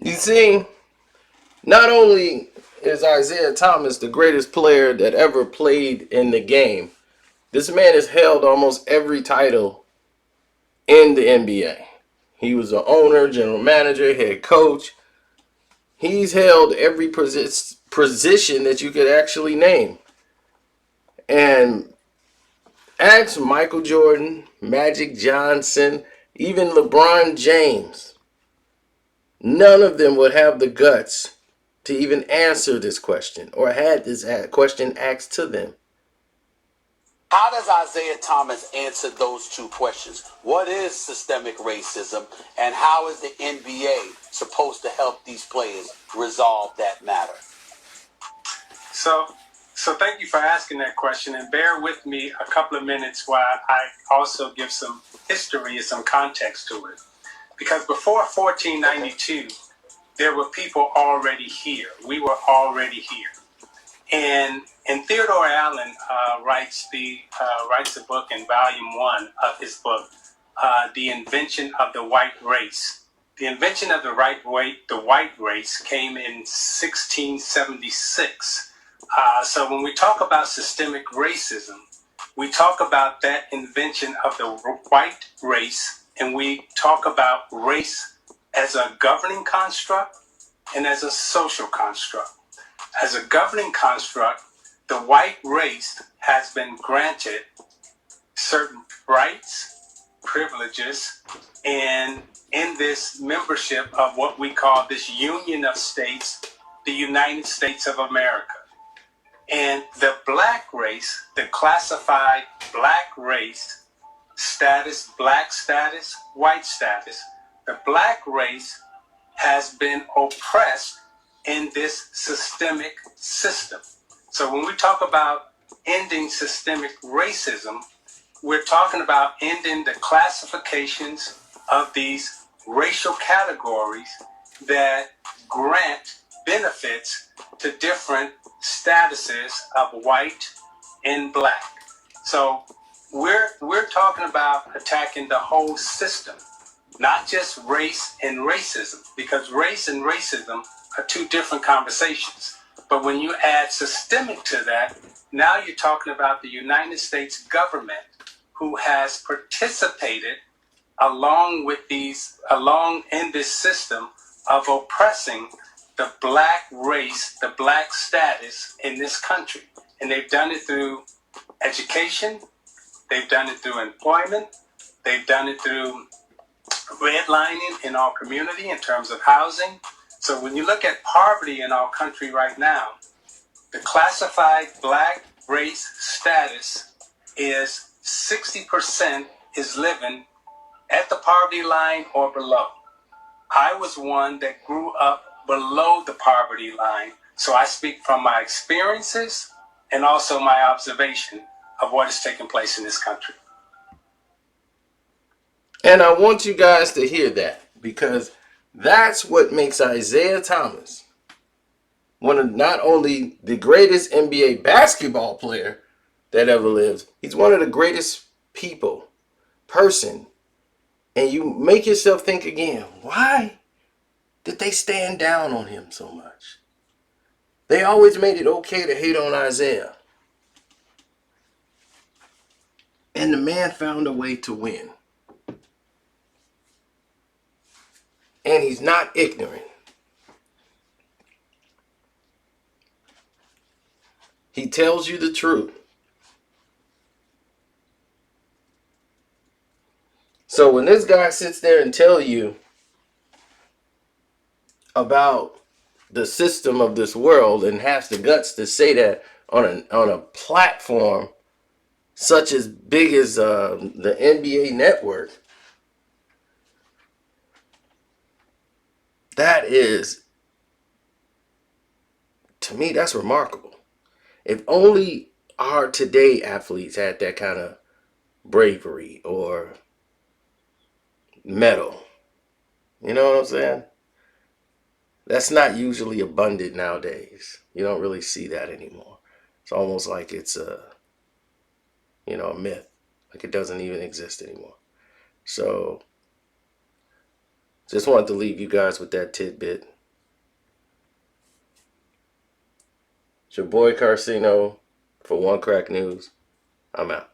You see, not only is Isiah Thomas the greatest player that ever played in the game, this man has held almost every title in the NBA. He was the owner, general manager, head coach. He's held every position that you could actually name. And ask Michael Jordan, Magic Johnson, even LeBron James. None of them would have the guts to even answer this question or had this question asked to them. How does Isiah Thomas answer those two questions? What is systemic racism, and how is the NBA supposed to help these players resolve that matter? So thank you for asking that question, and bear with me a couple of minutes while I also give some history and some context to it. Because before 1492, there were people already here. We were already here. And Theodore Allen writes a book in volume 1 of his book, The Invention of the White Race. The invention of the white race came in 1676. So when we talk about systemic racism, we talk about that invention of the white race, and we talk about race as a governing construct and as a social construct. As a governing construct, the white race has been granted certain rights, privileges, and in this membership of what we call this Union of States, the United States of America. And the black race, the classified black race, status, black status, white status, the black race has been oppressed in this systemic system. So when we talk about ending systemic racism, we're talking about ending the classifications of these racial categories that grant benefits to different statuses of white and black. So we're talking about attacking the whole system, not just race and racism, because race and racism are two different conversations. But when you add systemic to that, now you're talking about the United States government, who has participated along in this system of oppressing the black race, the black status in this country. And they've done it through education, they've done it through employment, they've done it through redlining in our community in terms of housing. So when you look at poverty in our country right now, the classified black race status is 60% is living at the poverty line or below. I was one that grew up below the poverty line, so I speak from my experiences and also my observation of what is taking place in this country. And I want you guys to hear that, because that's what makes Isiah Thomas one of not only the greatest NBA basketball player that ever lived, he's one of the greatest person. And you make yourself think again, why did they stand down on him so much? They always made it okay to hate on Isiah. And the man found a way to win. And he's not ignorant. He tells you the truth. So when this guy sits there and tell you about the system of this world and has the guts to say that on a platform such as big as the NBA network, that is, to me, that's remarkable. If only our today athletes had that kind of bravery or mettle. You know what I'm saying? That's not usually abundant nowadays. You don't really see that anymore. It's almost like it's a myth. Like it doesn't even exist anymore. So just wanted to leave you guys with that tidbit. It's your boy Carcino for One Crack News. I'm out.